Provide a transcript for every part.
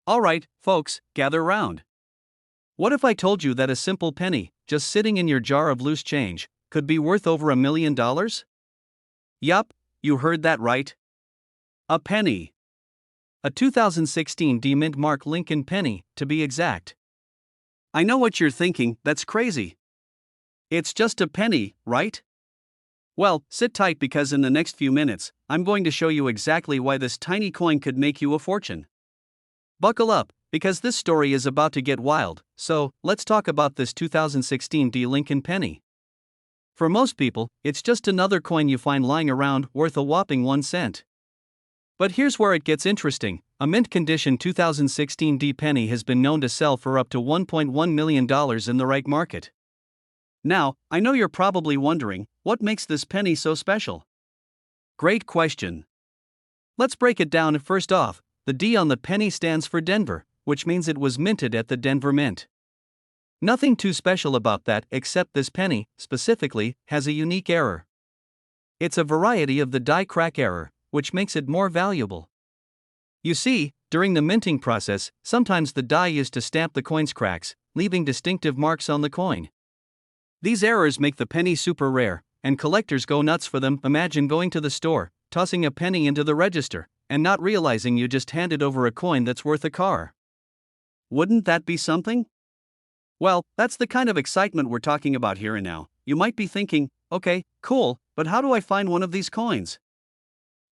Alright, folks, gather round. What if I told you that a simple penny, just sitting in your jar of loose change, could be worth over $1 million? Yup, you heard that right. A penny. A 2016 D-Mint Mark Lincoln penny, to be exact. I know what you're thinking, that's crazy. It's just a penny, right? Well, sit tight because in the next few minutes, I'm going to show you exactly why this tiny coin could make you a fortune. Buckle up, because this story is about to get wild, so let's talk about this 2016 D Lincoln penny. For most people, it's just another coin you find lying around worth a whopping 1 cent. But here's where it gets interesting. A mint condition 2016 D penny has been known to sell for up to $1.1 million in the right market. Now, I know you're probably wondering, what makes this penny so special? Great question. Let's break it down. First off, the D on the penny stands for Denver, which means it was minted at the Denver Mint. Nothing too special about that, except this penny, specifically, has a unique error. It's a variety of the die crack error, which makes it more valuable. You see, during the minting process, sometimes the die used to stamp the coin's cracks, leaving distinctive marks on the coin. These errors make the penny super rare, and collectors go nuts for them. Imagine going to the store, tossing a penny into the register, and not realizing you just handed over a coin that's worth a car. Wouldn't that be something? Well, that's the kind of excitement we're talking about here and now. You might be thinking, okay, cool, but how do I find one of these coins?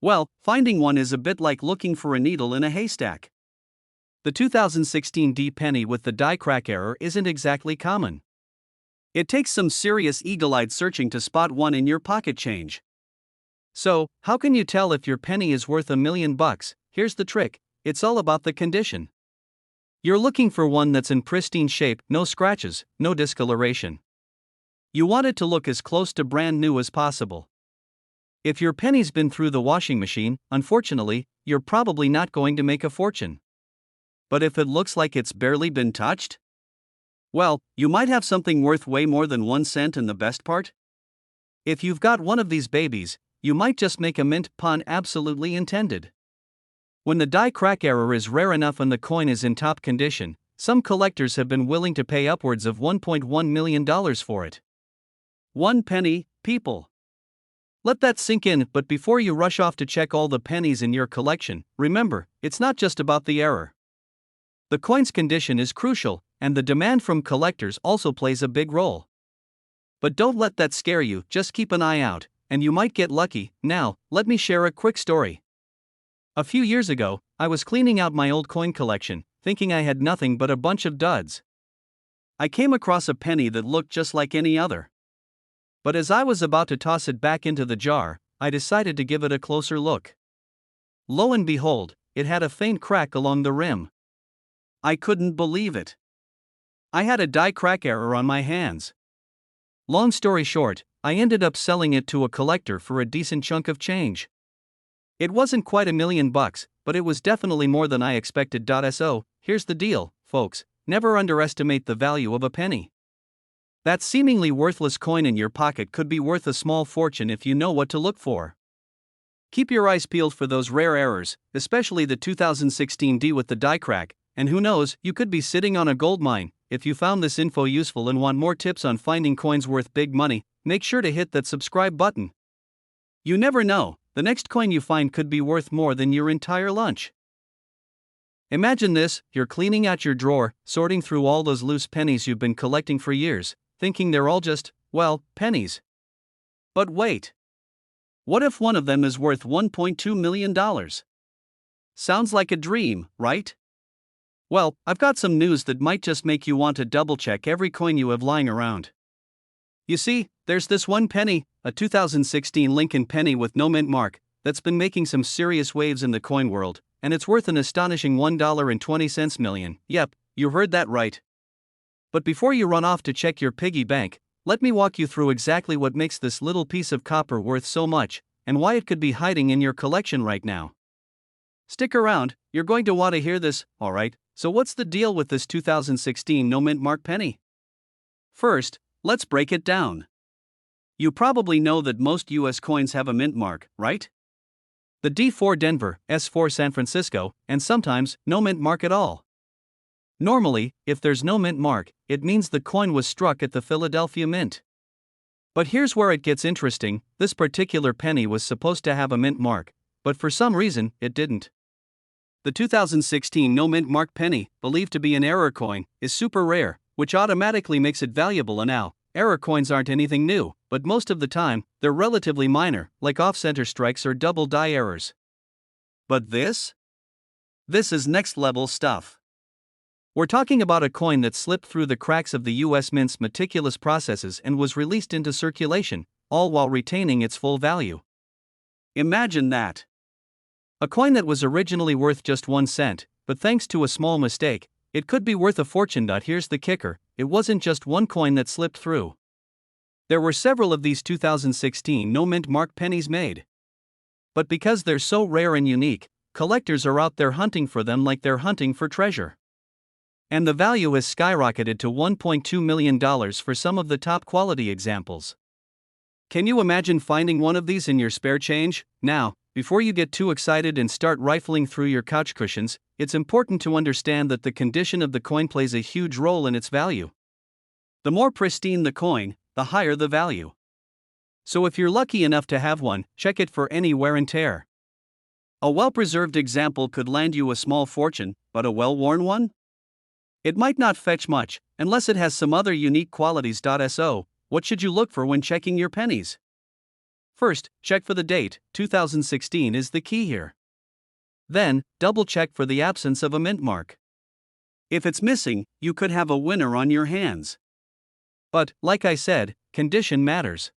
Well, finding one is a bit like looking for a needle in a haystack. The 2016 D penny with the die crack error isn't exactly common. It takes some serious eagle-eyed searching to spot one in your pocket change. So, how can you tell if your penny is worth $1 million? Here's the trick, it's all about the condition. You're looking for one that's in pristine shape, no scratches, no discoloration. You want it to look as close to brand new as possible. If your penny's been through the washing machine, unfortunately, you're probably not going to make a fortune. But if it looks like it's barely been touched? Well, you might have something worth way more than 1 cent. And the best part? If you've got one of these babies, you might just make a mint, pun absolutely intended. When the die crack error is rare enough and the coin is in top condition, some collectors have been willing to pay upwards of $1.1 million for it. 1 penny, people. Let that sink in, but before you rush off to check all the pennies in your collection, remember, it's not just about the error. The coin's condition is crucial, and the demand from collectors also plays a big role. But don't let that scare you, just keep an eye out, and you might get lucky. Now, let me share a quick story. A few years ago, I was cleaning out my old coin collection, thinking I had nothing but a bunch of duds. I came across a penny that looked just like any other. But as I was about to toss it back into the jar, I decided to give it a closer look. Lo and behold, it had a faint crack along the rim. I couldn't believe it. I had a die crack error on my hands. Long story short, I ended up selling it to a collector for a decent chunk of change. It wasn't quite $1 million, but it was definitely more than I expected. So, here's the deal, folks, never underestimate the value of a penny. That seemingly worthless coin in your pocket could be worth a small fortune if you know what to look for. Keep your eyes peeled for those rare errors, especially the 2016 D with the die crack, and who knows, you could be sitting on a gold mine. If you found this info useful and want more tips on finding coins worth big money, make sure to hit that subscribe button. You never know, the next coin you find could be worth more than your entire lunch. Imagine this, you're cleaning out your drawer, sorting through all those loose pennies you've been collecting for years, thinking they're all just, well, pennies. But wait. What if one of them is worth $1.2 million? Sounds like a dream, right? Well, I've got some news that might just make you want to double-check every coin you have lying around. You see, there's this one penny, a 2016 Lincoln penny with no mint mark, that's been making some serious waves in the coin world, and it's worth an astonishing $1.20 million. Yep, you heard that right. But before you run off to check your piggy bank, let me walk you through exactly what makes this little piece of copper worth so much, and why it could be hiding in your collection right now. Stick around, you're going to want to hear this. Alright, so what's the deal with this 2016 no mint mark penny? First, let's break it down. You probably know that most US coins have a mint mark, right? The D4 Denver, S4 San Francisco, and sometimes no mint mark at all. Normally, if there's no mint mark, it means the coin was struck at the Philadelphia Mint. But here's where it gets interesting: this particular penny was supposed to have a mint mark, but for some reason, it didn't. The 2016 no mint mark penny, believed to be an error coin, is super rare, which automatically makes it valuable. And now, error coins aren't anything new, but most of the time, they're relatively minor, like off-center strikes or double die errors. But this? This is next level stuff. We're talking about a coin that slipped through the cracks of the US Mint's meticulous processes and was released into circulation, all while retaining its full value. Imagine that. A coin that was originally worth just 1 cent, but thanks to a small mistake, it could be worth a fortune. Here's the kicker: it wasn't just one coin that slipped through. There were several of these 2016 no mint mark pennies made. But because they're so rare and unique, collectors are out there hunting for them like they're hunting for treasure. And the value has skyrocketed to $1.2 million for some of the top quality examples. Can you imagine finding one of these in your spare change? Now, before you get too excited and start rifling through your couch cushions, it's important to understand that the condition of the coin plays a huge role in its value. The more pristine the coin, the higher the value. So if you're lucky enough to have one, check it for any wear and tear. A well-preserved example could land you a small fortune, but a well-worn one? It might not fetch much, unless it has some other unique qualities. So, what should you look for when checking your pennies? First, check for the date. 2016 is the key here. Then, double-check for the absence of a mint mark. If it's missing, you could have a winner on your hands. But, like I said, condition matters.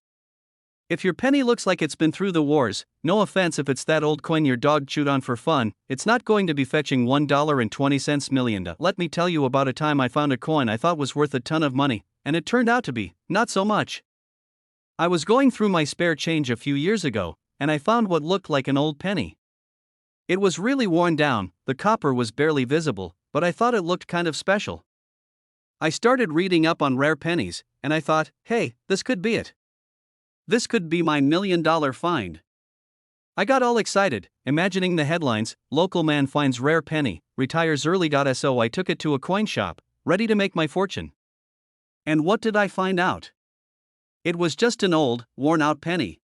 If your penny looks like it's been through the wars, no offense if it's that old coin your dog chewed on for fun, it's not going to be fetching $1.20 million. Let me tell you about a time I found a coin I thought was worth a ton of money, and it turned out to be not so much. I was going through my spare change a few years ago, and I found what looked like an old penny. It was really worn down, the copper was barely visible, but I thought it looked kind of special. I started reading up on rare pennies, and I thought, hey, this could be it. This could be my $1 million find. I got all excited, imagining the headlines: local man finds rare penny, retires early. So I took it to a coin shop, ready to make my fortune. And what did I find out? It was just an old, worn-out penny.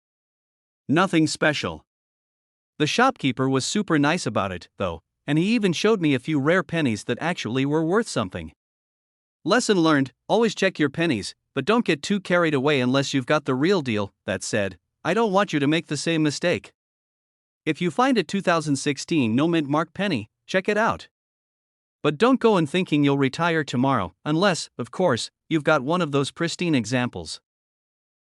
Nothing special. The shopkeeper was super nice about it, though, and he even showed me a few rare pennies that actually were worth something. Lesson learned: always check your pennies, but don't get too carried away unless you've got the real deal. That said, I don't want you to make the same mistake. If you find a 2016 no mint mark penny, check it out. But don't go in thinking you'll retire tomorrow, unless, of course, you've got one of those pristine examples.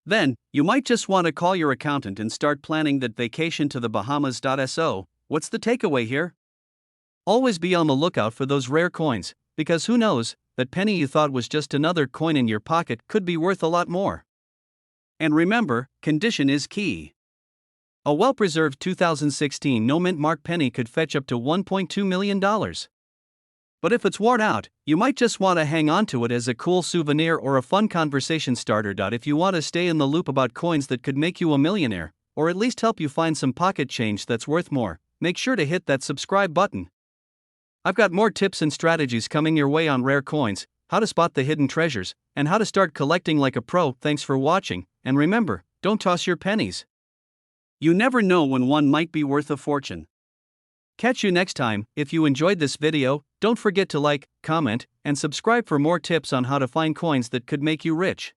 Then, you might just want to call your accountant and start planning that vacation to the Bahamas. So, what's the takeaway here? Always be on the lookout for those rare coins, because who knows, that penny you thought was just another coin in your pocket could be worth a lot more. And remember, condition is key. A well-preserved 2016 no mint mark penny could fetch up to $1.2 million. But if it's worn out, you might just want to hang on to it as a cool souvenir or a fun conversation starter. If you want to stay in the loop about coins that could make you a millionaire, or at least help you find some pocket change that's worth more, make sure to hit that subscribe button. I've got more tips and strategies coming your way on rare coins, how to spot the hidden treasures, and how to start collecting like a pro. Thanks for watching, and remember, don't toss your pennies. You never know when one might be worth a fortune. Catch you next time. If you enjoyed this video, don't forget to like, comment, and subscribe for more tips on how to find coins that could make you rich.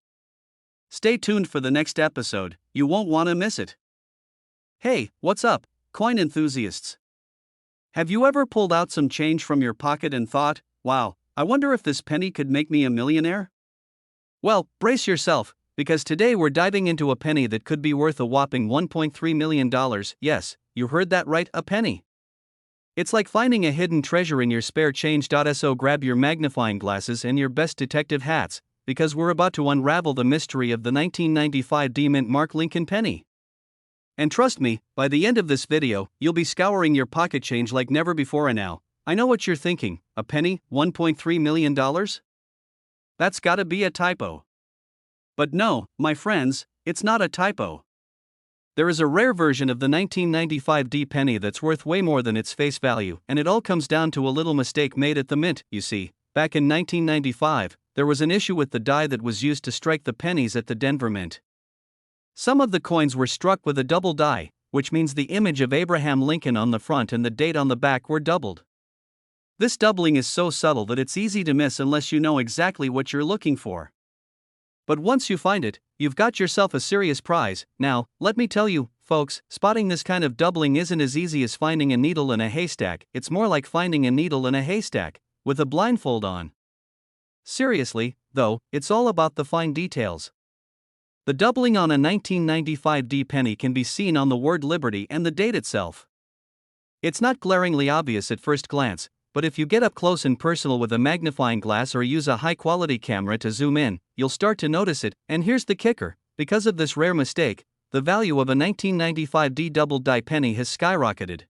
Stay tuned for the next episode, you won't want to miss it. Hey, what's up, coin enthusiasts? Have you ever pulled out some change from your pocket and thought, wow, I wonder if this penny could make me a millionaire? Well, brace yourself, because today we're diving into a penny that could be worth a whopping $1.3 million. Yes, you heard that right, a penny. It's like finding a hidden treasure in your spare change. So grab your magnifying glasses and your best detective hats, because we're about to unravel the mystery of the 1995 D-Mint mark Lincoln penny. And trust me, by the end of this video, you'll be scouring your pocket change like never before. And now, I know what you're thinking: a penny, $1.3 million? That's gotta be a typo. But no, my friends, it's not a typo. There is a rare version of the 1995 D penny that's worth way more than its face value, and it all comes down to a little mistake made at the mint. You see, Back in 1995, there was an issue with the die that was used to strike the pennies at the Denver Mint. Some of the coins were struck with a double die, which means the image of Abraham Lincoln on the front and the date on the back were doubled. This doubling is so subtle that it's easy to miss unless you know exactly what you're looking for. But once you find it, you've got yourself a serious prize. Now, let me tell you, folks, spotting this kind of doubling isn't as easy as finding a needle in a haystack. It's more like finding a needle in a haystack, with a blindfold on. Seriously, though, it's all about the fine details. The doubling on a 1995 D penny can be seen on the word Liberty and the date itself. It's not glaringly obvious at first glance, but if you get up close and personal with a magnifying glass or use a high-quality camera to zoom in, you'll start to notice it. And here's the kicker: because of this rare mistake, the value of a 1995 D double die penny has skyrocketed.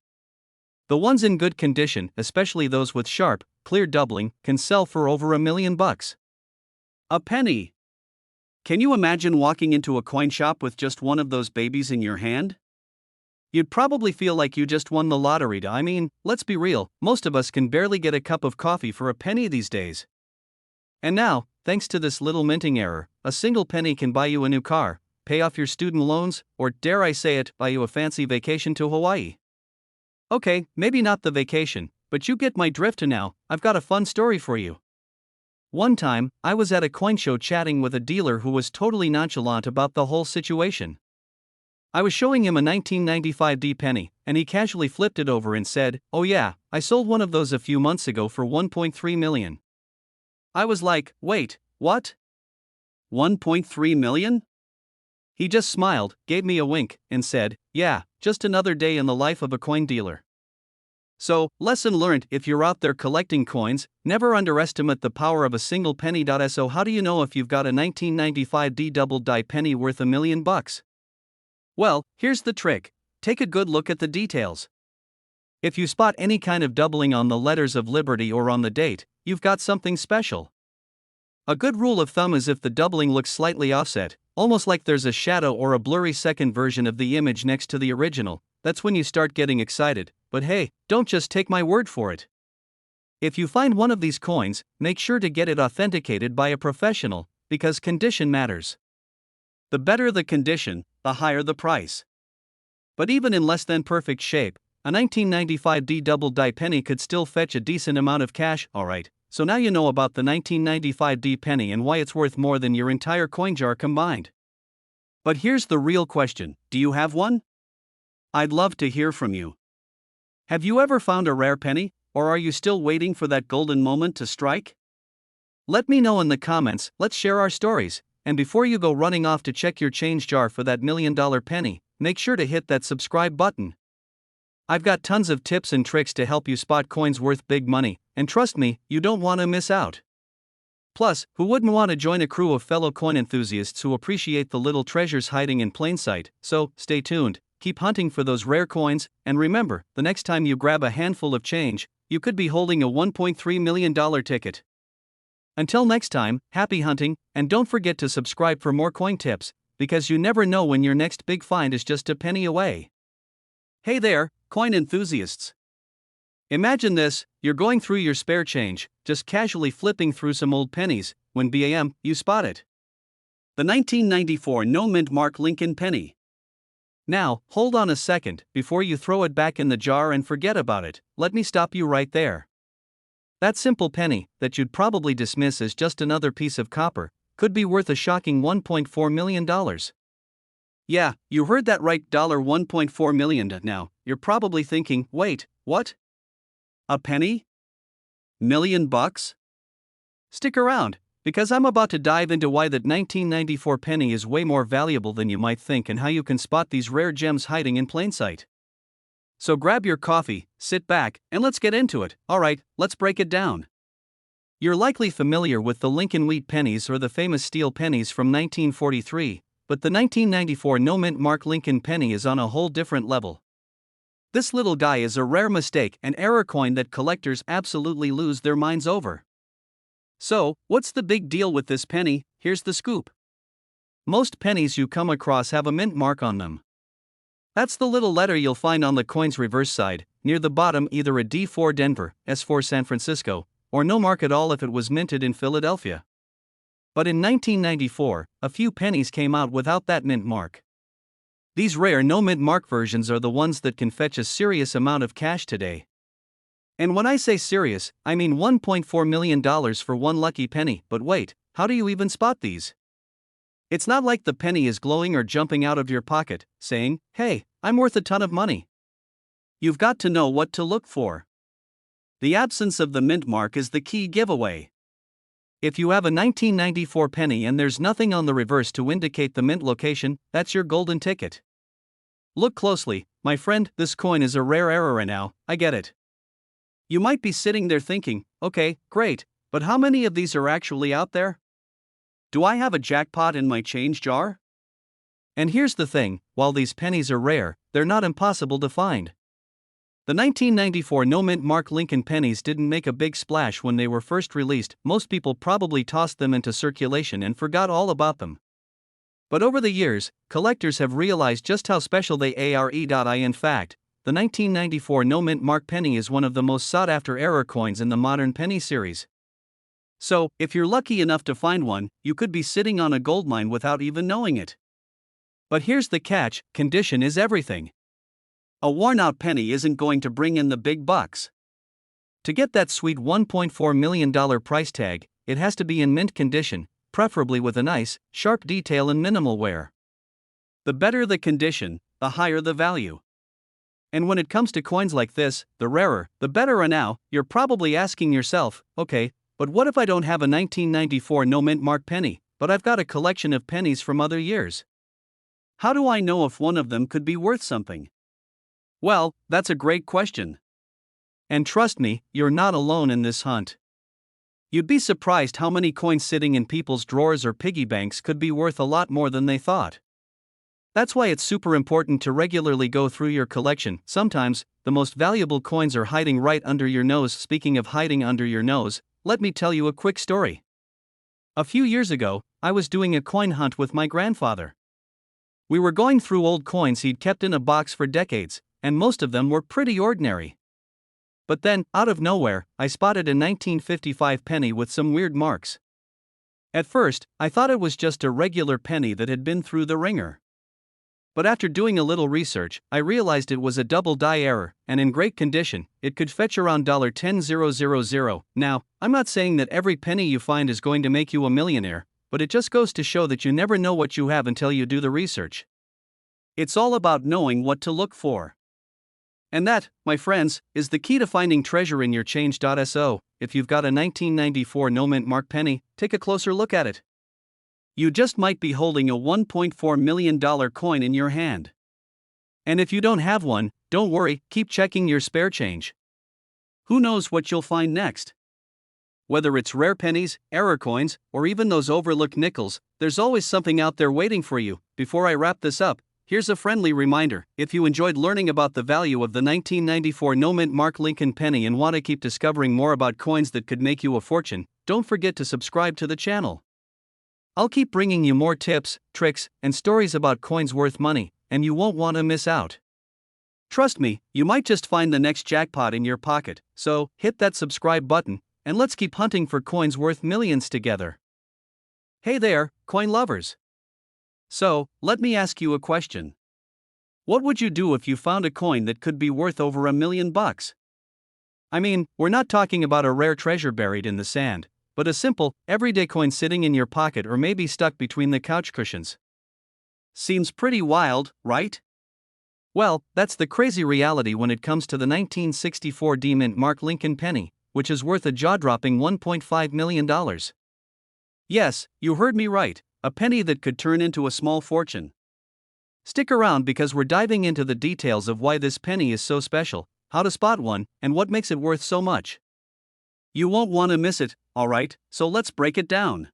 The ones in good condition, especially those with sharp, clear doubling, can sell for over $1 million. A penny. Can you imagine walking into a coin shop with just one of those babies in your hand? You'd probably feel like you just won the lottery. I mean, let's be real, most of us can barely get a cup of coffee for a penny these days. And now, thanks to this little minting error, a single penny can buy you a new car, pay off your student loans, or dare I say it, buy you a fancy vacation to Hawaii. Okay, maybe not the vacation, but you get my drift now. I've got a fun story for you. One time, I was at a coin show chatting with a dealer who was totally nonchalant about the whole situation. I was showing him a 1995 D penny, and he casually flipped it over and said, "Oh yeah, I sold one of those a few months ago for $1.3 million. I was like, "Wait, what? $1.3 million? He just smiled, gave me a wink, and said, "Yeah, just another day in the life of a coin dealer." So, lesson learned: if you're out there collecting coins, never underestimate the power of a single penny. So how do you know if you've got a 1995 D double die penny worth $1 million? Well, here's the trick: take a good look at the details. If you spot any kind of doubling on the letters of Liberty or on the date, you've got something special. A good rule of thumb is if the doubling looks slightly offset, almost like there's a shadow or a blurry second version of the image next to the original, that's when you start getting excited. But hey, don't just take my word for it. If you find one of these coins, make sure to get it authenticated by a professional, because condition matters. The better the condition, the higher the price. But even in less than perfect shape, a 1995 D double die penny could still fetch a decent amount of cash. Alright, so now you know about the 1995 D penny and why it's worth more than your entire coin jar combined. But here's the real question: do you have one? I'd love to hear from you. Have you ever found a rare penny, or are you still waiting for that golden moment to strike? Let me know in the comments. Let's share our stories. And before you go running off to check your change jar for that $1 million penny, make sure to hit that subscribe button. I've got tons of tips and tricks to help you spot coins worth big money, and trust me, you don't want to miss out. Plus, who wouldn't want to join a crew of fellow coin enthusiasts who appreciate the little treasures hiding in plain sight? So, stay tuned, keep hunting for those rare coins, and remember, the next time you grab a handful of change, you could be holding a $1.3 million ticket. Until next time, happy hunting, and don't forget to subscribe for more coin tips, because you never know when your next big find is just a penny away. Hey there, coin enthusiasts! Imagine this: you're going through your spare change, just casually flipping through some old pennies, when bam, you spot it. The 1994 no mint mark Lincoln penny. Now, hold on a second, before you throw it back in the jar and forget about it, let me stop you right there. That simple penny, that you'd probably dismiss as just another piece of copper, could be worth a shocking $1.4 million. Yeah, you heard that right, $1.4 million. Now, you're probably thinking, wait, what? A penny? $1 million? Stick around, because I'm about to dive into why that 1994 penny is way more valuable than you might think and how you can spot these rare gems hiding in plain sight. So grab your coffee, sit back, and let's get into it. Alright, let's break it down. You're likely familiar with the Lincoln wheat pennies or the famous steel pennies from 1943, but the 1994 no mint mark Lincoln penny is on a whole different level. This little guy is a rare mistake, an error coin that collectors absolutely lose their minds over. So, what's the big deal with this penny? Here's the scoop. Most pennies you come across have a mint mark on them. That's the little letter you'll find on the coin's reverse side, near the bottom, either a D for Denver, S for San Francisco, or no mark at all if it was minted in Philadelphia. But in 1994, a few pennies came out without that mint mark. These rare no-mint mark versions are the ones that can fetch a serious amount of cash today. And when I say serious, I mean $1.4 million for one lucky penny. But wait, how do you even spot these? It's not like the penny is glowing or jumping out of your pocket, saying, "Hey, I'm worth a ton of money." You've got to know what to look for. The absence of the mint mark is the key giveaway. If you have a 1994 penny and there's nothing on the reverse to indicate the mint location, that's your golden ticket. Look closely, my friend, this coin is a rare error now, I get it. You might be sitting there thinking, okay, great, but how many of these are actually out there? Do I have a jackpot in my change jar? And here's the thing, while these pennies are rare, they're not impossible to find. The 1994 no-mint mark Lincoln pennies didn't make a big splash when they were first released. Most people probably tossed them into circulation and forgot all about them. But over the years, collectors have realized just how special they are. In fact, the 1994 no-mint mark penny is one of the most sought-after error coins in the modern penny series. So, if you're lucky enough to find one, you could be sitting on a goldmine without even knowing it. But here's the catch: condition is everything. A worn-out penny isn't going to bring in the big bucks. To get that sweet $1.4 million price tag, it has to be in mint condition, preferably with a nice, sharp detail and minimal wear. The better the condition, the higher the value. And when it comes to coins like this, the rarer, the better. And now, you're probably asking yourself, okay, but what if I don't have a 1994 no-mint mark penny, but I've got a collection of pennies from other years? How do I know if one of them could be worth something? Well, that's a great question. And trust me, you're not alone in this hunt. You'd be surprised how many coins sitting in people's drawers or piggy banks could be worth a lot more than they thought. That's why it's super important to regularly go through your collection. Sometimes, the most valuable coins are hiding right under your nose. Speaking of hiding under your nose, let me tell you a quick story. A few years ago, I was doing a coin hunt with my grandfather. We were going through old coins he'd kept in a box for decades, and most of them were pretty ordinary. But then, out of nowhere, I spotted a 1955 penny with some weird marks. At first, I thought it was just a regular penny that had been through the ringer. But after doing a little research, I realized it was a double die error, and in great condition, it could fetch around $10,000. Now, I'm not saying that every penny you find is going to make you a millionaire, but it just goes to show that you never know what you have until you do the research. It's all about knowing what to look for. And that, my friends, is the key to finding treasure in your change.so. If you've got a 1994 no-mint mark penny, take a closer look at it. You just might be holding a $1.4 million coin in your hand. And if you don't have one, don't worry, keep checking your spare change. Who knows what you'll find next? Whether it's rare pennies, error coins, or even those overlooked nickels, there's always something out there waiting for you. Before I wrap this up, here's a friendly reminder: if you enjoyed learning about the value of the 1994 no-mint mark Lincoln penny and want to keep discovering more about coins that could make you a fortune, don't forget to subscribe to the channel. I'll keep bringing you more tips, tricks, and stories about coins worth money, and you won't want to miss out. Trust me, you might just find the next jackpot in your pocket, so hit that subscribe button, and let's keep hunting for coins worth millions together. Hey there, coin lovers! So, let me ask you a question. What would you do if you found a coin that could be worth over $1 million? I mean, we're not talking about a rare treasure buried in the sand, but a simple, everyday coin sitting in your pocket or maybe stuck between the couch cushions. Seems pretty wild, right? Well, that's the crazy reality when it comes to the 1964 D-mint mark Lincoln penny, which is worth a jaw-dropping $1.5 million. Yes, you heard me right, a penny that could turn into a small fortune. Stick around because we're diving into the details of why this penny is so special, how to spot one, and what makes it worth so much. You won't want to miss it, alright, so let's break it down.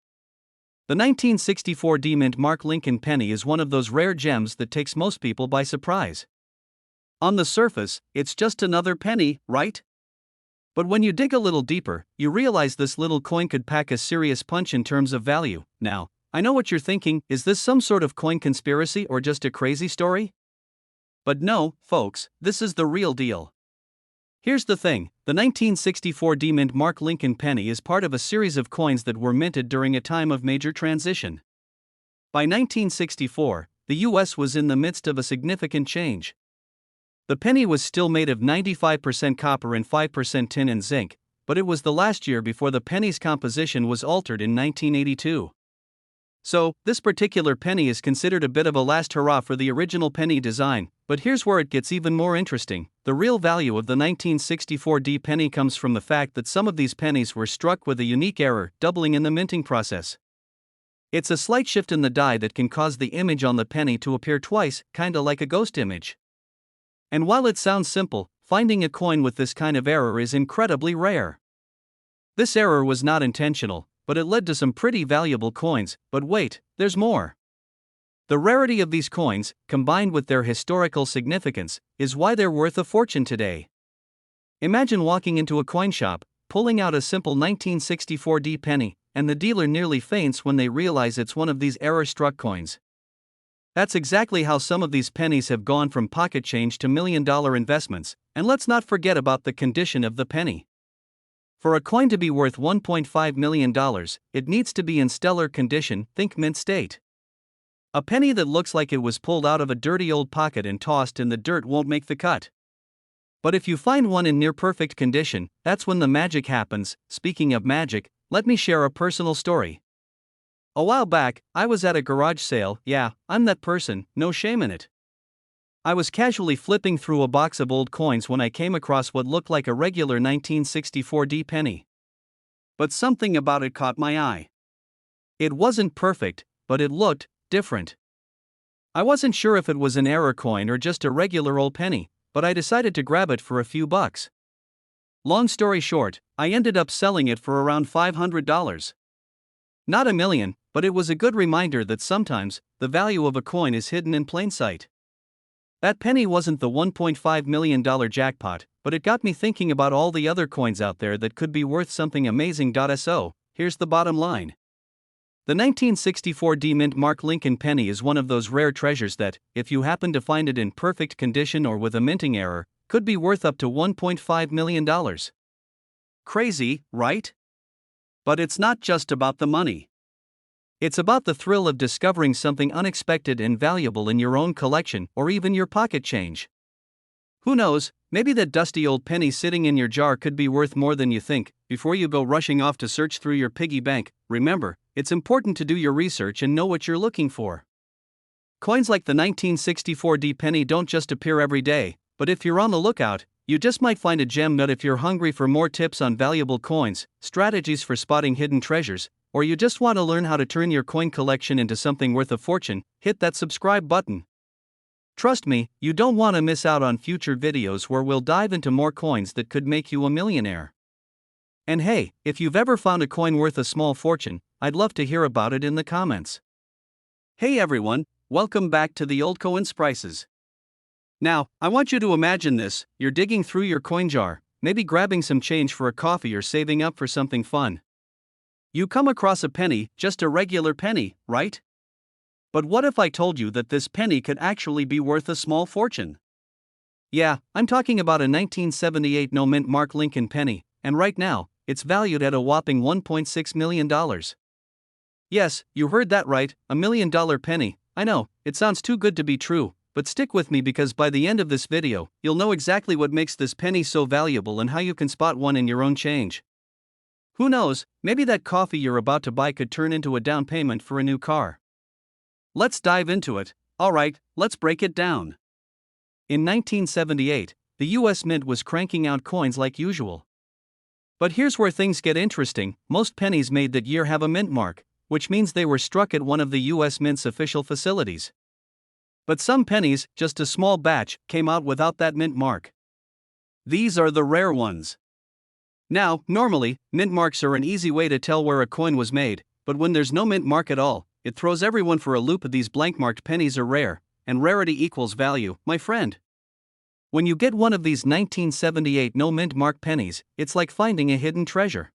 The 1964 D-mint mark Lincoln penny is one of those rare gems that takes most people by surprise. On the surface, it's just another penny, right? But when you dig a little deeper, you realize this little coin could pack a serious punch in terms of value. Now, I know what you're thinking: is this some sort of coin conspiracy or just a crazy story? But no, folks, this is the real deal. Here's the thing, the 1964 D-Mint Mark Lincoln penny is part of a series of coins that were minted during a time of major transition. By 1964, the US was in the midst of a significant change. The penny was still made of 95% copper and 5% tin and zinc, but it was the last year before the penny's composition was altered in 1982. So, this particular penny is considered a bit of a last hurrah for the original penny design, but here's where it gets even more interesting. The real value of the 1964 D penny comes from the fact that some of these pennies were struck with a unique error, doubling in the minting process. It's a slight shift in the die that can cause the image on the penny to appear twice, kinda like a ghost image. And while it sounds simple, finding a coin with this kind of error is incredibly rare. This error was not intentional, but it led to some pretty valuable coins. But wait, there's more. The rarity of these coins, combined with their historical significance, is why they're worth a fortune today. Imagine walking into a coin shop, pulling out a simple 1964 D penny, and the dealer nearly faints when they realize it's one of these error-struck coins. That's exactly how some of these pennies have gone from pocket change to million-dollar investments, and let's not forget about the condition of the penny. For a coin to be worth $1.5 million, it needs to be in stellar condition, think mint state. A penny that looks like it was pulled out of a dirty old pocket and tossed in the dirt won't make the cut. But if you find one in near perfect condition, that's when the magic happens. Speaking of magic, let me share a personal story. A while back, I was at a garage sale. Yeah, I'm that person, no shame in it. I was casually flipping through a box of old coins when I came across what looked like a regular 1964 D penny. But something about it caught my eye. It wasn't perfect, but it looked different. I wasn't sure if it was an error coin or just a regular old penny, but I decided to grab it for a few bucks. Long story short, I ended up selling it for around $500. Not a million, but it was a good reminder that sometimes, the value of a coin is hidden in plain sight. That penny wasn't the $1.5 million jackpot, but it got me thinking about all the other coins out there that could be worth something amazing. So, here's the bottom line. The 1964 D-Mint Mark Lincoln penny is one of those rare treasures that, if you happen to find it in perfect condition or with a minting error, could be worth up to $1.5 million. Crazy, right? But it's not just about the money. It's about the thrill of discovering something unexpected and valuable in your own collection or even your pocket change. Who knows, maybe that dusty old penny sitting in your jar could be worth more than you think. Before you go rushing off to search through your piggy bank, remember, it's important to do your research and know what you're looking for. Coins like the 1964 D penny don't just appear every day, but if you're on the lookout, you just might find a gem nut. If you're hungry for more tips on valuable coins, strategies for spotting hidden treasures, or you just want to learn how to turn your coin collection into something worth a fortune, hit that subscribe button. Trust me, you don't want to miss out on future videos where we'll dive into more coins that could make you a millionaire. And hey, if you've ever found a coin worth a small fortune, I'd love to hear about it in the comments. Hey everyone, welcome back to the Old Coins Prices. Now, I want you to imagine this: you're digging through your coin jar, maybe grabbing some change for a coffee or saving up for something fun. You come across a penny, just a regular penny, right? But what if I told you that this penny could actually be worth a small fortune? Yeah, I'm talking about a 1978 no-mint Mark Lincoln penny, and right now, it's valued at a whopping $1.6 million. Yes, you heard that right, $1 million penny. I know, it sounds too good to be true, but stick with me because by the end of this video, you'll know exactly what makes this penny so valuable and how you can spot one in your own change. Who knows, maybe that coffee you're about to buy could turn into a down payment for a new car. Let's dive into it. Alright, let's break it down. In 1978, the US Mint was cranking out coins like usual. But here's where things get interesting: most pennies made that year have a mint mark, which means they were struck at one of the US Mint's official facilities. But some pennies, just a small batch, came out without that mint mark. These are the rare ones. Now, normally, mint marks are an easy way to tell where a coin was made, but when there's no mint mark at all, it throws everyone for a loop. These blank-marked pennies are rare, and rarity equals value, my friend. When you get one of these 1978 no-mint mark pennies, it's like finding a hidden treasure.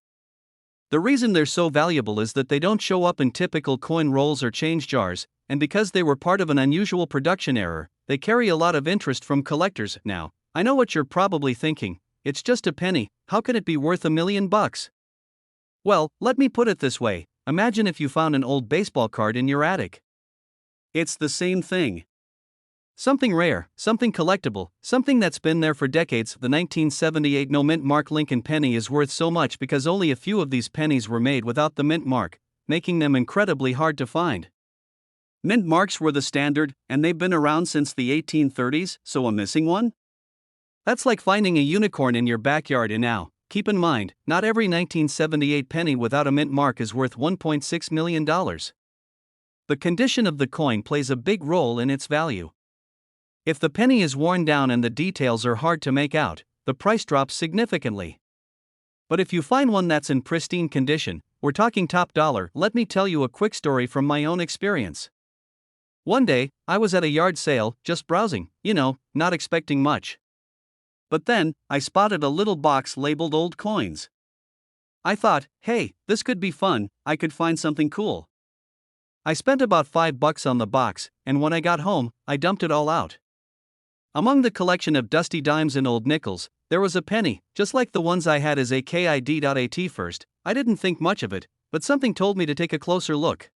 The reason they're so valuable is that they don't show up in typical coin rolls or change jars, and because they were part of an unusual production error, they carry a lot of interest from collectors. Now, I know what you're probably thinking: it's just a penny, how can it be worth $1 million? Well, let me put it this way, imagine if you found an old baseball card in your attic. It's the same thing. Something rare, something collectible, something that's been there for decades. The 1978 no mint mark Lincoln penny is worth so much because only a few of these pennies were made without the mint mark, making them incredibly hard to find. Mint marks were the standard, and they've been around since the 1830s, so a missing one? That's like finding a unicorn in your backyard. And now, keep in mind, not every 1978 penny without a mint mark is worth $1.6 million. The condition of the coin plays a big role in its value. If the penny is worn down and the details are hard to make out, the price drops significantly. But if you find one that's in pristine condition, we're talking top dollar. Let me tell you a quick story from my own experience. One day, I was at a yard sale, just browsing, not expecting much. But then, I spotted a little box labeled old coins. I thought, hey, this could be fun, I could find something cool. I spent about $5 on the box, and when I got home, I dumped it all out. Among the collection of dusty dimes and old nickels, there was a penny, just like the ones I had as a kid. First, I didn't think much of it, but something told me to take a closer look.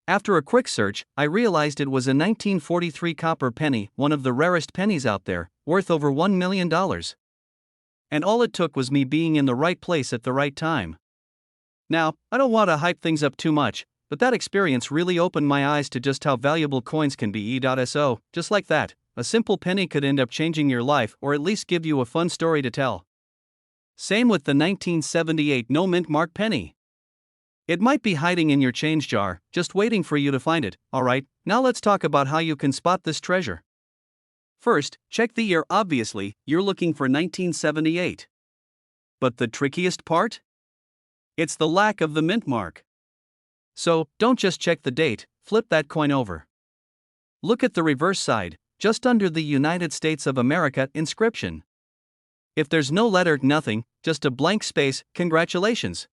After a quick search, I realized it was a 1943 copper penny, one of the rarest pennies out there, worth over $1 million. And all it took was me being in the right place at the right time. Now, I don't want to hype things up too much, but that experience really opened my eyes to just how valuable coins can be. So, just like that, a simple penny could end up changing your life or at least give you a fun story to tell. Same with the 1978 no mint mark penny. It might be hiding in your change jar, just waiting for you to find it. Alright, now let's talk about how you can spot this treasure. First, check the year. Obviously, you're looking for 1978. But the trickiest part? It's the lack of the mint mark. So, don't just check the date, flip that coin over. Look at the reverse side, just under the United States of America inscription. If there's no letter, nothing, just a blank space, congratulations.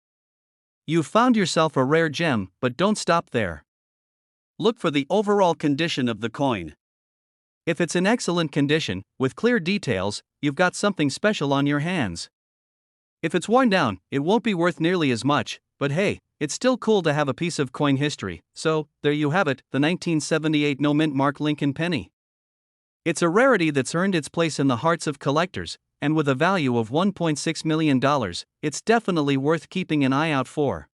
You've found yourself a rare gem, but don't stop there. Look for the overall condition of the coin. If it's in excellent condition, with clear details, you've got something special on your hands. If it's worn down, it won't be worth nearly as much, but hey, it's still cool to have a piece of coin history. So, there you have it, the 1978 no mint mark Lincoln penny. It's a rarity that's earned its place in the hearts of collectors, and with a value of $1.6 million, it's definitely worth keeping an eye out for.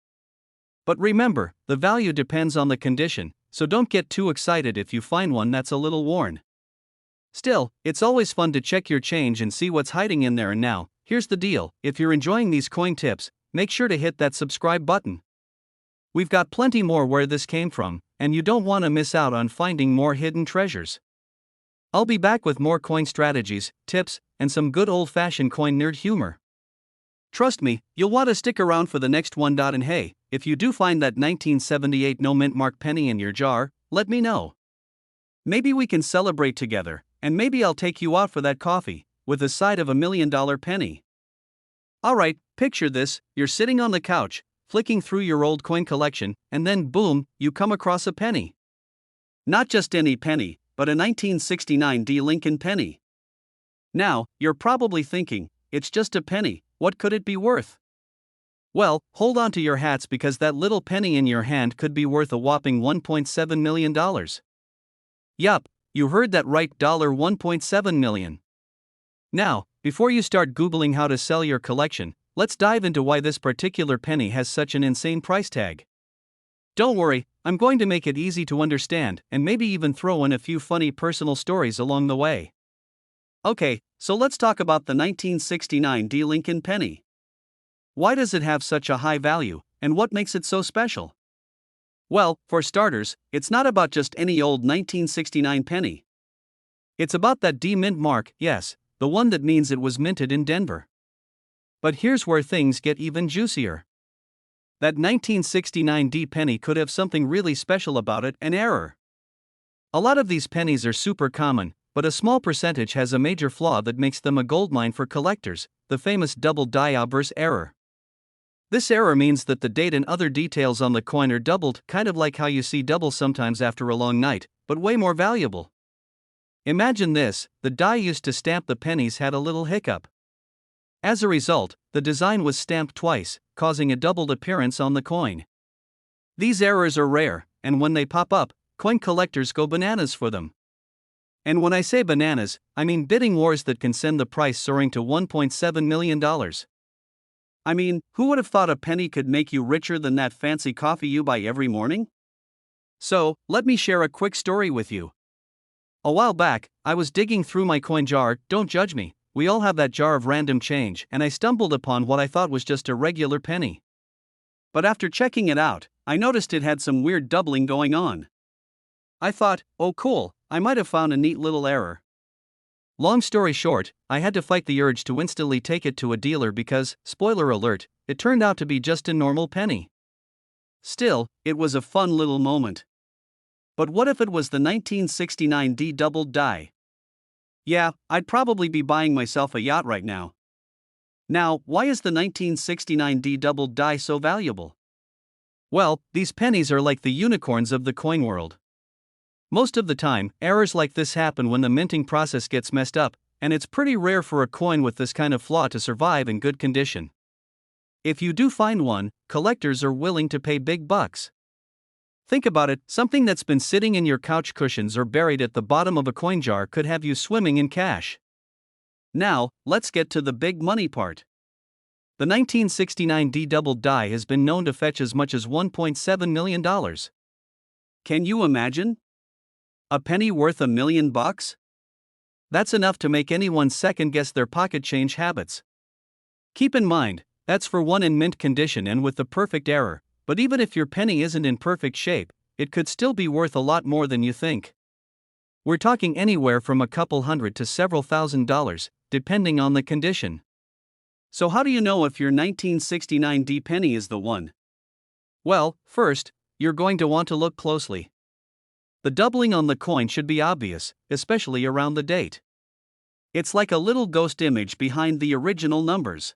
But remember, the value depends on the condition, so don't get too excited if you find one that's a little worn. Still, it's always fun to check your change and see what's hiding in there. And now, here's the deal, if you're enjoying these coin tips, make sure to hit that subscribe button. We've got plenty more where this came from, and you don't want to miss out on finding more hidden treasures. I'll be back with more coin strategies, tips, and some good old-fashioned coin nerd humor. Trust me, you'll want to stick around for the next one. And hey, if you do find that 1978 no mint mark penny in your jar, let me know. Maybe we can celebrate together, and maybe I'll take you out for that coffee, with a side of $1 million penny. Alright, picture this, you're sitting on the couch, flicking through your old coin collection, and then boom, you come across a penny. Not just any penny, but a 1969 Lincoln penny. Now, you're probably thinking, it's just a penny, what could it be worth? Well, hold on to your hats because that little penny in your hand could be worth a whopping $1.7 million. Yup, you heard that right, $1.7 million. Now, before you start Googling how to sell your collection, let's dive into why this particular penny has such an insane price tag. Don't worry, I'm going to make it easy to understand and maybe even throw in a few funny personal stories along the way. Okay, so let's talk about the 1969 Lincoln penny. Why does it have such a high value, and what makes it so special? Well, for starters, it's not about just any old 1969 penny. It's about that D mint mark, yes, the one that means it was minted in Denver. But here's where things get even juicier. That 1969 D penny could have something really special about it, an error. A lot of these pennies are super common, but a small percentage has a major flaw that makes them a goldmine for collectors, the famous double die obverse error. This error means that the date and other details on the coin are doubled, kind of like how you see double sometimes after a long night, but way more valuable. Imagine this, the die used to stamp the pennies had a little hiccup. As a result, the design was stamped twice, causing a doubled appearance on the coin. These errors are rare, and when they pop up, coin collectors go bananas for them. And when I say bananas, I mean bidding wars that can send the price soaring to $1.7 million. I mean, who would have thought a penny could make you richer than that fancy coffee you buy every morning? So, let me share a quick story with you. A while back, I was digging through my coin jar. Don't judge me, we all have that jar of random change, and I stumbled upon what I thought was just a regular penny. But after checking it out, I noticed it had some weird doubling going on. I thought, oh cool, I might have found a neat little error. Long story short, I had to fight the urge to instantly take it to a dealer because, spoiler alert, it turned out to be just a normal penny. Still, it was a fun little moment. But what if it was the 1969 D doubled die? Yeah, I'd probably be buying myself a yacht right now. Now, why is the 1969 D doubled die so valuable? Well, these pennies are like the unicorns of the coin world. Most of the time, errors like this happen when the minting process gets messed up, and it's pretty rare for a coin with this kind of flaw to survive in good condition. If you do find one, collectors are willing to pay big bucks. Think about it, something that's been sitting in your couch cushions or buried at the bottom of a coin jar could have you swimming in cash. Now, let's get to the big money part. The 1969 D doubled die has been known to fetch as much as $1.7 million. Can you imagine? A penny worth $1 million? That's enough to make anyone second guess their pocket change habits. Keep in mind, that's for one in mint condition and with the perfect error, but even if your penny isn't in perfect shape, it could still be worth a lot more than you think. We're talking anywhere from a couple hundred to several $1,000s, depending on the condition. So how do you know if your 1969 D penny is the one? Well, first, you're going to want to look closely. The doubling on the coin should be obvious, especially around the date. It's like a little ghost image behind the original numbers.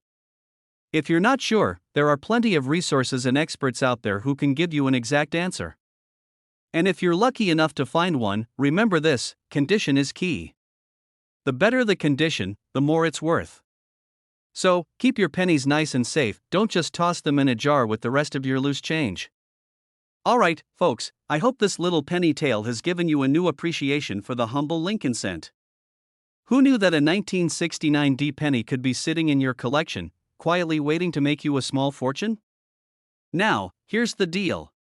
If you're not sure, there are plenty of resources and experts out there who can give you an exact answer. And if you're lucky enough to find one, remember this: condition is key. The better the condition, the more it's worth. So, keep your pennies nice and safe, don't just toss them in a jar with the rest of your loose change. Alright, folks, I hope this little penny tale has given you a new appreciation for the humble Lincoln cent. Who knew that a 1969 D penny could be sitting in your collection, quietly waiting to make you a small fortune? Now, here's the deal.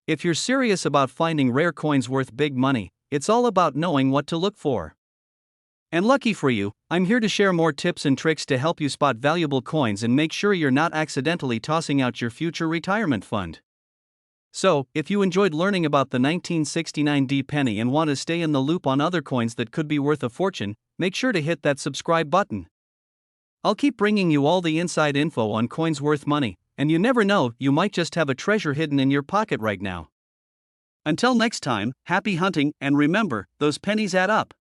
If you're serious about finding rare coins worth big money, it's all about knowing what to look for. And lucky for you, I'm here to share more tips and tricks to help you spot valuable coins and make sure you're not accidentally tossing out your future retirement fund. So, if you enjoyed learning about the 1969 D penny and want to stay in the loop on other coins that could be worth a fortune, make sure to hit that subscribe button. I'll keep bringing you all the inside info on coins worth money, and you never know, you might just have a treasure hidden in your pocket right now. Until next time, happy hunting, and remember, those pennies add up.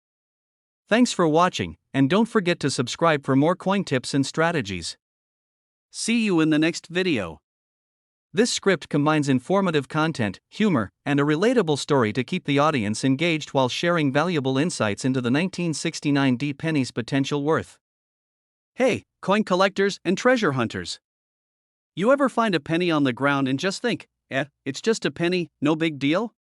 Thanks for watching, and don't forget to subscribe for more coin tips and strategies. See you in the next video. This script combines informative content, humor, and a relatable story to keep the audience engaged while sharing valuable insights into the 1969 D penny's potential worth. Hey, coin collectors and treasure hunters! You ever find a penny on the ground and just think, it's just a penny, no big deal?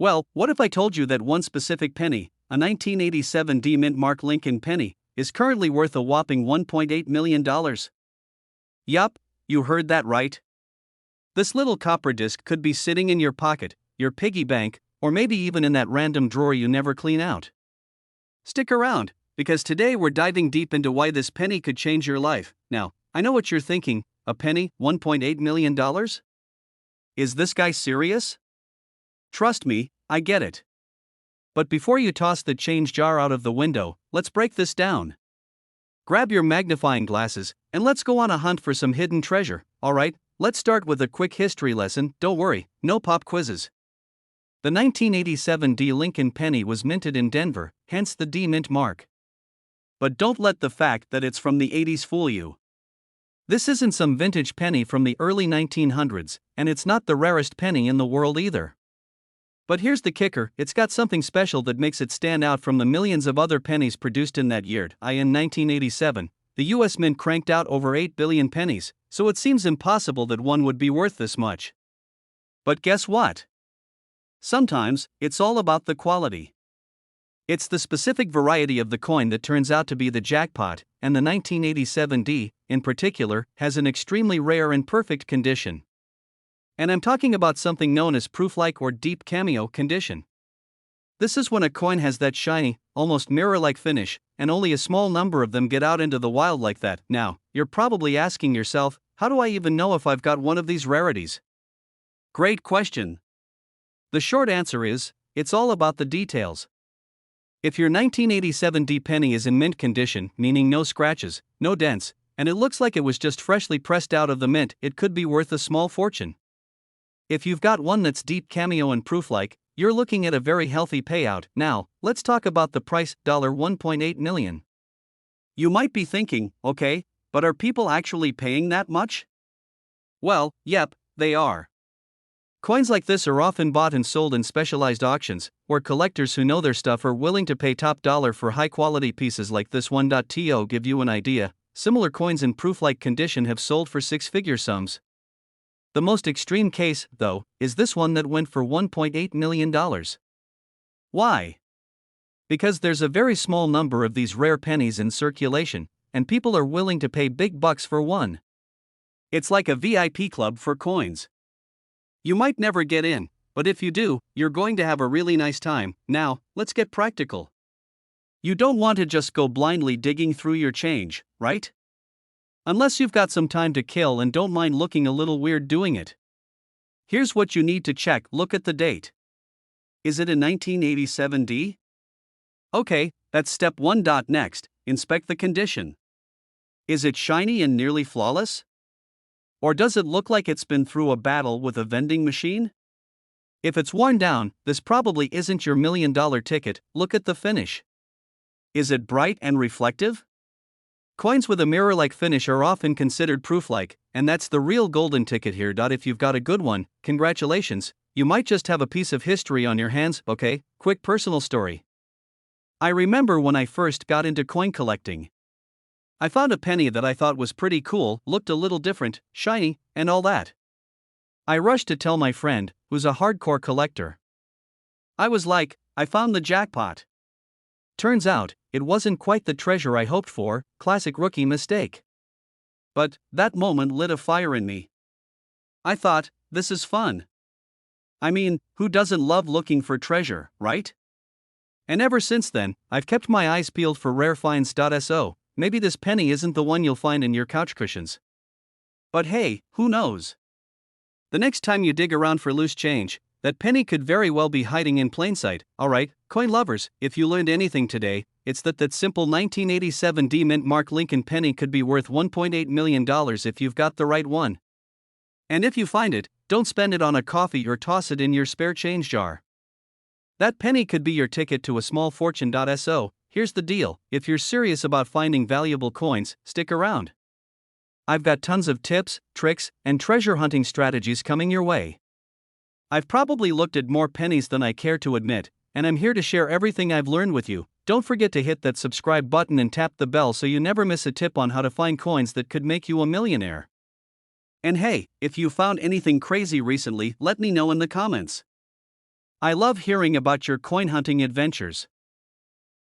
Well, what if I told you that one specific penny, a 1987 D mint mark Lincoln penny, is currently worth a whopping $1.8 million? Yup, you heard that right. This little copper disc could be sitting in your pocket, your piggy bank, or maybe even in that random drawer you never clean out. Stick around, because today we're diving deep into why this penny could change your life. Now, I know what you're thinking, a penny, $1.8 million? Is this guy serious? Trust me, I get it. But before you toss the change jar out of the window, let's break this down. Grab your magnifying glasses, and let's go on a hunt for some hidden treasure, alright? Let's start with a quick history lesson. Don't worry, no pop quizzes. The 1987 D Lincoln penny was minted in Denver, hence the D mint mark. But don't let the fact that it's from the 80s fool you. This isn't some vintage penny from the early 1900s, and it's not the rarest penny in the world either. But here's the kicker, it's got something special that makes it stand out from the millions of other pennies produced in that year, in 1987. the US Mint cranked out over 8 billion pennies, so it seems impossible that one would be worth this much. But guess what? Sometimes, it's all about the quality. It's the specific variety of the coin that turns out to be the jackpot, and the 1987D, in particular, has an extremely rare and perfect condition. And I'm talking about something known as proof-like or deep cameo condition. This is when a coin has that shiny, almost mirror-like finish, and only a small number of them get out into the wild like that. Now, you're probably asking yourself, how do I even know if I've got one of these rarities? Great question. The short answer is, it's all about the details. If your 1987D penny is in mint condition, meaning no scratches, no dents, and it looks like it was just freshly pressed out of the mint, it could be worth a small fortune. If you've got one that's deep cameo and proof-like, you're looking at a very healthy payout. Now, let's talk about the price, $1.8 million. You might be thinking, okay, but are people actually paying that much? Well, yep, they are. Coins like this are often bought and sold in specialized auctions, where collectors who know their stuff are willing to pay top dollar for high-quality pieces like this one. To give you an idea, similar coins in proof-like condition have sold for six-figure sums. The most extreme case, though, is this one that went for $1.8 million. Why? Because there's a very small number of these rare pennies in circulation, and people are willing to pay big bucks for one. It's like a VIP club for coins. You might never get in, but if you do, you're going to have a really nice time. Now, let's get practical. You don't want to just go blindly digging through your change, right? Unless you've got some time to kill and don't mind looking a little weird doing it. Here's what you need to check. Look at the date. Is it a 1987D? Okay, that's step 1. Next, inspect the condition. Is it shiny and nearly flawless? Or does it look like it's been through a battle with a vending machine? If it's worn down, this probably isn't your $1 million ticket. Look at the finish. Is it bright and reflective? Coins with a mirror-like finish are often considered proof-like, and that's the real golden ticket here. If you've got a good one, congratulations, you might just have a piece of history on your hands. Okay, quick personal story. I remember when I first got into coin collecting. I found a penny that I thought was pretty cool, looked a little different, shiny, and all that. I rushed to tell my friend, who's a hardcore collector. I was like, I found the jackpot. Turns out, it wasn't quite the treasure I hoped for. Classic rookie mistake. But that moment lit a fire in me. I thought, this is fun. I mean, who doesn't love looking for treasure, right? And ever since then, I've kept my eyes peeled for rare finds. So, maybe this penny isn't the one you'll find in your couch cushions. But hey, who knows? The next time you dig around for loose change, that penny could very well be hiding in plain sight. Alright, coin lovers, if you learned anything today, it's that simple 1987D mint Mark Lincoln penny could be worth $1.8 million if you've got the right one. And if you find it, don't spend it on a coffee or toss it in your spare change jar. That penny could be your ticket to a small fortune. So, here's the deal, if you're serious about finding valuable coins, stick around. I've got tons of tips, tricks, and treasure hunting strategies coming your way. I've probably looked at more pennies than I care to admit, and I'm here to share everything I've learned with you. Don't forget to hit that subscribe button and tap the bell so you never miss a tip on how to find coins that could make you a millionaire. And hey, if you found anything crazy recently, let me know in the comments. I love hearing about your coin hunting adventures.